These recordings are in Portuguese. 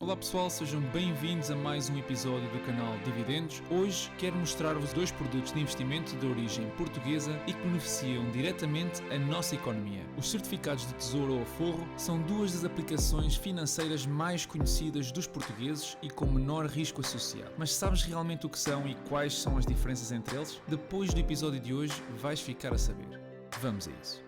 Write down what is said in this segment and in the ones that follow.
Olá pessoal, sejam bem-vindos a mais um episódio do canal Dividendos. Hoje quero mostrar-vos dois produtos de investimento de origem portuguesa e que beneficiam diretamente a nossa economia. Os certificados de tesouro ou aforro são duas das aplicações financeiras mais conhecidas dos portugueses e com menor risco associado. Mas sabes realmente o que são e quais são as diferenças entre eles? Depois do episódio de hoje vais ficar a saber. Vamos a isso.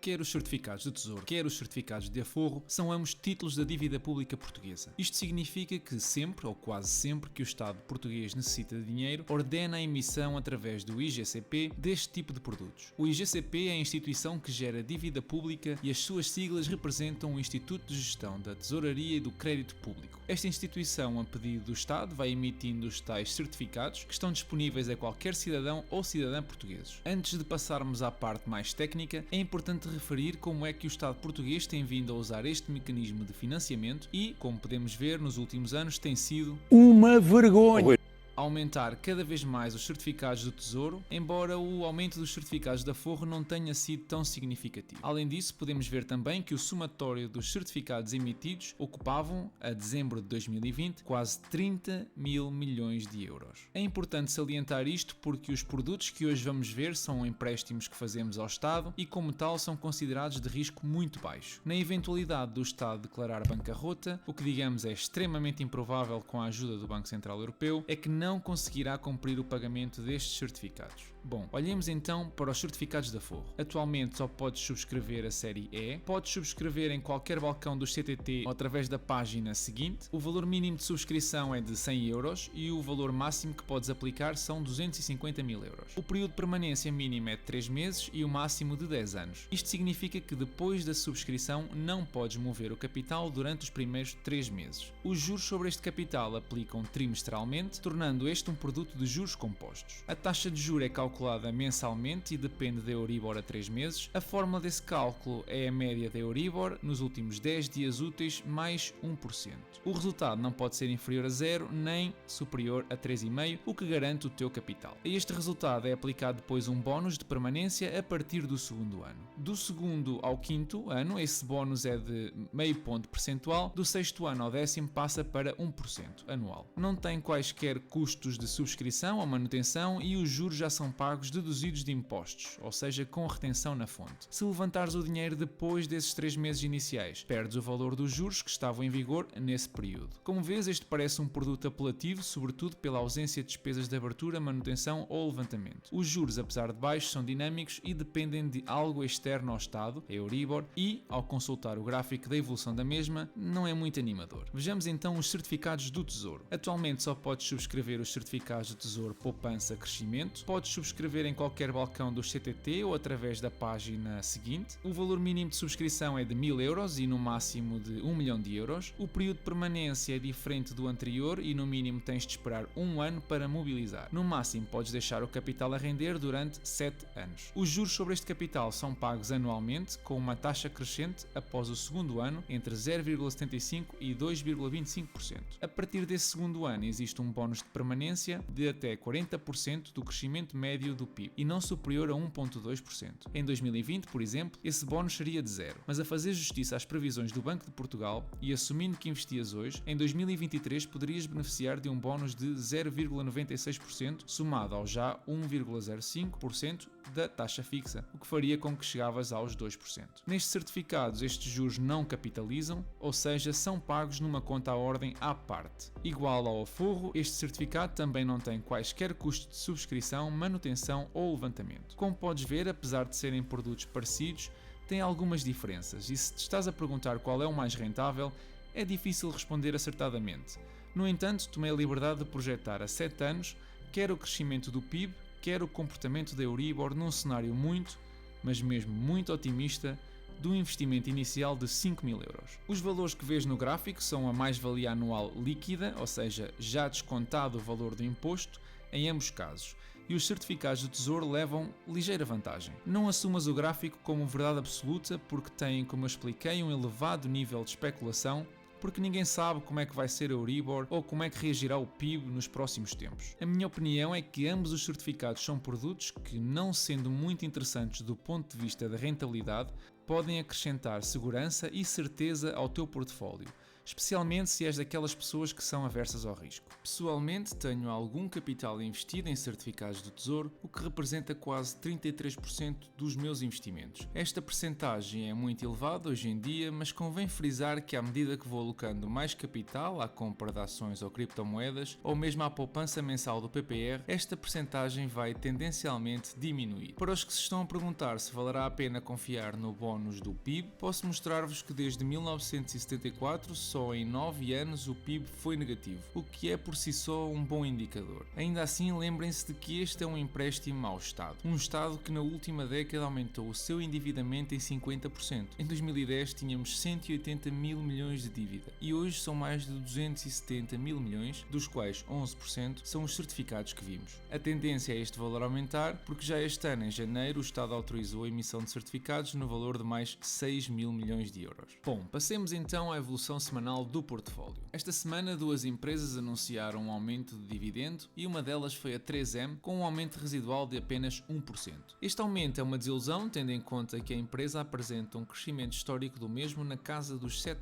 Quer os certificados de tesouro, quer os certificados de aforro, são ambos títulos da dívida pública portuguesa. Isto significa que sempre, ou quase sempre, que o Estado português necessita de dinheiro, ordena a emissão através do IGCP deste tipo de produtos. O IGCP é a instituição que gera dívida pública e as suas siglas representam o Instituto de Gestão da Tesouraria e do Crédito Público. Esta instituição, a pedido do Estado, vai emitindo os tais certificados que estão disponíveis a qualquer cidadão ou cidadã portugueses. Antes de passarmos à parte mais técnica, é importante referir como é que o Estado português tem vindo a usar este mecanismo de financiamento e, como podemos ver, nos últimos anos tem sido uma vergonha. Aumentar cada vez mais os certificados do Tesouro, embora o aumento dos certificados de aforro não tenha sido tão significativo. Além disso, podemos ver também que o somatório dos certificados emitidos ocupavam, a dezembro de 2020, quase 30 mil milhões de euros. É importante salientar isto porque os produtos que hoje vamos ver são empréstimos que fazemos ao Estado e, como tal, são considerados de risco muito baixo. Na eventualidade do Estado declarar bancarrota, o que digamos é extremamente improvável com a ajuda do Banco Central Europeu, é que não conseguirá cumprir o pagamento destes certificados. Bom, olhemos então para os certificados de aforro. Atualmente só podes subscrever a série E, podes subscrever em qualquer balcão do CTT ou através da página seguinte. O valor mínimo de subscrição é de 100 euros e o valor máximo que podes aplicar são 250 mil euros. O período de permanência mínimo é de 3 meses e o máximo de 10 anos. Isto significa que depois da subscrição não podes mover o capital durante os primeiros 3 meses. Os juros sobre este capital aplicam trimestralmente, tornando este um produto de juros compostos. A taxa de juros é calculada mensalmente e depende da Euribor a 3 meses. A fórmula desse cálculo é a média da Euribor nos últimos 10 dias úteis mais 1%. O resultado não pode ser inferior a 0 nem superior a 3,5, o que garante o teu capital. A este resultado é aplicado depois um bónus de permanência a partir do segundo ano. Do segundo ao quinto ano, esse bónus é de meio ponto percentual, do sexto ano ao décimo passa para 1% anual. Não tem quaisquer custos de subscrição ou manutenção e os juros já são pagos deduzidos de impostos, ou seja, com retenção na fonte. Se levantares o dinheiro depois desses 3 meses iniciais, perdes o valor dos juros que estavam em vigor nesse período. Como vês, este parece um produto apelativo, sobretudo pela ausência de despesas de abertura, manutenção ou levantamento. Os juros, apesar de baixos, são dinâmicos e dependem de algo externo ao Estado, a Euribor, e, ao consultar o gráfico da evolução da mesma, não é muito animador. Vejamos então os certificados do Tesouro. Atualmente só podes subscrever os certificados de Tesouro Poupança Crescimento. Podes subscrever em qualquer balcão do CTT ou através da página seguinte. O valor mínimo de subscrição é de 1000 euros e no máximo de 1 milhão de euros. O período de permanência é diferente do anterior e no mínimo tens de esperar 1 ano para mobilizar. No máximo podes deixar o capital a render durante 7 anos. Os juros sobre este capital são pagos anualmente com uma taxa crescente após o segundo ano entre 0,75% e 2,25%. A partir desse segundo ano existe um bónus de permanência de até 40% do crescimento médio do PIB e não superior a 1,2%. Em 2020, por exemplo, esse bónus seria de 0. Mas a fazer justiça às previsões do Banco de Portugal e assumindo que investias hoje, em 2023 poderias beneficiar de um bónus de 0,96% somado ao já 1,05% da taxa fixa, o que faria com que chegavas aos 2%. Nestes certificados, estes juros não capitalizam, ou seja, são pagos numa conta à ordem à parte. Igual ao aforro, este certificado também não tem quaisquer custos de subscrição, manutenção ou levantamento. Como podes ver, apesar de serem produtos parecidos, têm algumas diferenças e se te estás a perguntar qual é o mais rentável, é difícil responder acertadamente. No entanto, tomei a liberdade de projetar a 7 anos quer o crescimento do PIB, quer o comportamento da Euribor num cenário muito, mas mesmo muito otimista, do investimento inicial de 5 mil euros. Os valores que vês no gráfico são a mais-valia anual líquida, ou seja, já descontado o valor do imposto, em ambos casos, e os certificados do Tesouro levam ligeira vantagem. Não assumas o gráfico como verdade absoluta porque têm, como eu expliquei, um elevado nível de especulação porque ninguém sabe como é que vai ser a Euribor ou como é que reagirá o PIB nos próximos tempos. A minha opinião é que ambos os certificados são produtos que, não sendo muito interessantes do ponto de vista da rentabilidade, podem acrescentar segurança e certeza ao teu portfólio, especialmente se és daquelas pessoas que são aversas ao risco. Pessoalmente, tenho algum capital investido em certificados do Tesouro, o que representa quase 33% dos meus investimentos. Esta percentagem é muito elevada hoje em dia, mas convém frisar que à medida que vou alocando mais capital à compra de ações ou criptomoedas, ou mesmo à poupança mensal do PPR, esta percentagem vai tendencialmente diminuir. Para os que se estão a perguntar se valerá a pena confiar no bónus do PIB, posso mostrar-vos que desde 1974, só em 9 anos o PIB foi negativo, o que é por si só um bom indicador. Ainda assim, lembrem-se de que este é um empréstimo ao Estado. Um Estado que na última década aumentou o seu endividamento em 50%. Em 2010 tínhamos 180 mil milhões de dívida e hoje são mais de 270 mil milhões, dos quais 11% são os certificados que vimos. A tendência é este valor aumentar porque já este ano, em janeiro, o Estado autorizou a emissão de certificados no valor de mais 6 mil milhões de euros. Bom, passemos então à evolução semanal do portfólio. Esta semana, duas empresas anunciaram um aumento de dividendo e uma delas foi a 3M, com um aumento residual de apenas 1%. Este aumento é uma desilusão, tendo em conta que a empresa apresenta um crescimento histórico do mesmo na casa dos 7%.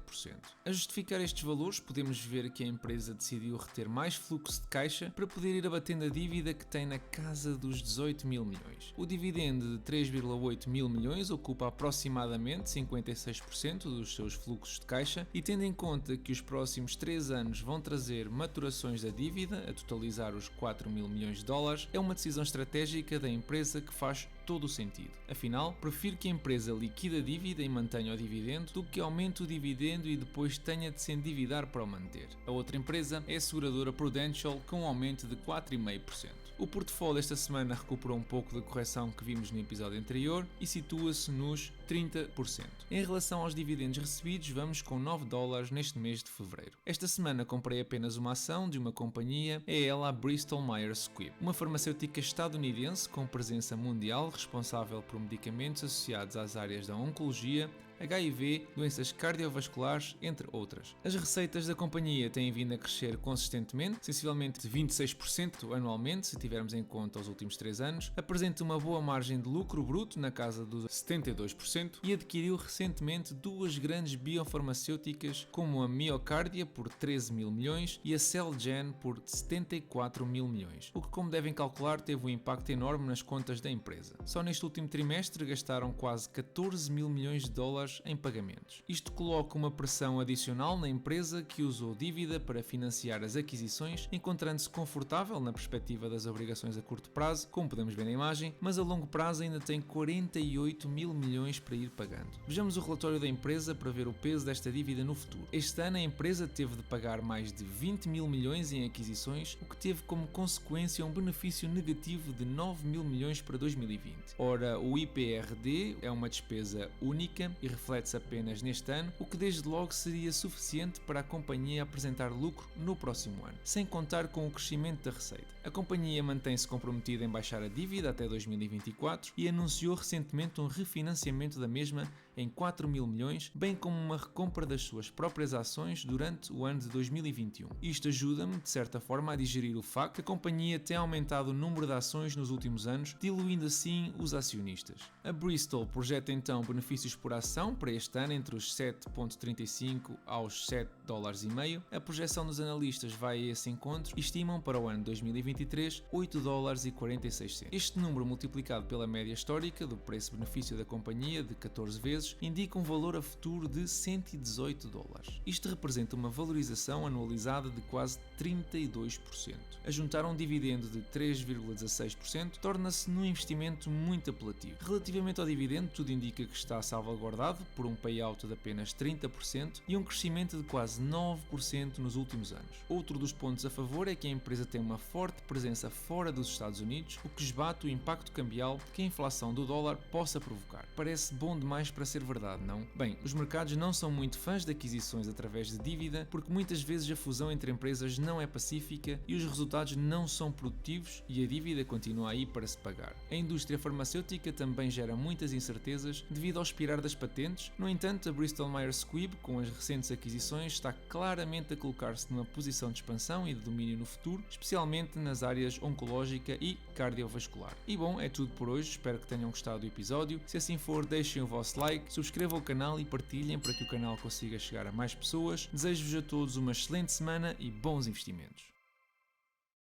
A justificar estes valores, podemos ver que a empresa decidiu reter mais fluxo de caixa para poder ir abatendo a dívida que tem na casa dos 18 mil milhões. O dividendo de 3,8 mil milhões ocupa aproximadamente 56% dos seus fluxos de caixa e, tendo em conta que os próximos 3 anos vão trazer maturações da dívida, a totalizar os 4 mil milhões de dólares, é uma decisão estratégica da empresa que faz todo o sentido. Afinal, prefiro que a empresa liquide a dívida e mantenha o dividendo do que aumente o dividendo e depois tenha de se endividar para o manter. A outra empresa é a seguradora Prudential, com um aumento de 4,5%. O portfólio esta semana recuperou um pouco da correção que vimos no episódio anterior e situa-se nos 30%. Em relação aos dividendos recebidos, vamos com 9 dólares neste mês de fevereiro. Esta semana comprei apenas uma ação de uma companhia, é ela a Bristol Myers Squibb, uma farmacêutica estadunidense com presença mundial responsável por medicamentos associados às áreas da oncologia, HIV, doenças cardiovasculares, entre outras. As receitas da companhia têm vindo a crescer consistentemente, sensivelmente de 26% anualmente, se tivermos em conta os últimos 3 anos, apresenta uma boa margem de lucro bruto na casa dos 72% e adquiriu recentemente duas grandes biofarmacêuticas como a Miocardia por 13 mil milhões e a Celgene por 74 mil milhões, o que, como devem calcular, teve um impacto enorme nas contas da empresa. Só neste último trimestre gastaram quase 14 mil milhões de dólares em pagamentos. Isto coloca uma pressão adicional na empresa, que usou dívida para financiar as aquisições, encontrando-se confortável na perspectiva das obrigações a curto prazo, como podemos ver na imagem, mas a longo prazo ainda tem 48 mil milhões para ir pagando. Vejamos o relatório da empresa para ver o peso desta dívida no futuro. Este ano a empresa teve de pagar mais de 20 mil milhões em aquisições, o que teve como consequência um benefício negativo de 9 mil milhões para 2020. Ora, o IPRD é uma despesa única e reflete-se apenas neste ano, o que desde logo seria suficiente para a companhia apresentar lucro no próximo ano, sem contar com o crescimento da receita. A companhia mantém-se comprometida em baixar a dívida até 2024 e anunciou recentemente um refinanciamento da mesma em 4 mil milhões, bem como uma recompra das suas próprias ações durante o ano de 2021. Isto ajuda-me, de certa forma, a digerir o facto que a companhia tem aumentado o número de ações nos últimos anos, diluindo assim os acionistas. A Bristol projeta então benefícios por ação para este ano entre os 7,35 aos 7 dólares e meio. A projeção dos analistas vai a esse encontro e estimam para o ano 2023 8 dólares e 46 centos. Este número multiplicado pela média histórica do preço-benefício da companhia de 14 vezes indica um valor a futuro de 118 dólares. Isto representa uma valorização anualizada de quase 32%. A juntar um dividendo de 3,16% torna-se num investimento muito apelativo. Relativamente ao dividendo, tudo indica que está salvaguardado por um payout de apenas 30% e um crescimento de quase 9% nos últimos anos. Outro dos pontos a favor é que a empresa tem uma forte presença fora dos Estados Unidos, o que esbate o impacto cambial que a inflação do dólar possa provocar. Parece bom demais para ser verdade, não? Bem, os mercados não são muito fãs de aquisições através de dívida, porque muitas vezes a fusão entre empresas não é pacífica e os resultados não são produtivos e a dívida continua aí para se pagar. A indústria farmacêutica também gera muitas incertezas devido ao expirar das patentes. No entanto, a Bristol Myers Squibb, com as recentes aquisições, está claramente a colocar-se numa posição de expansão e de domínio no futuro, especialmente nas áreas oncológica e cardiovascular. E bom, é tudo por hoje, espero que tenham gostado do episódio. Se assim for, deixem o vosso like, subscrevam o canal e partilhem para que o canal consiga chegar a mais pessoas. Desejo-vos a todos uma excelente semana e bons investimentos.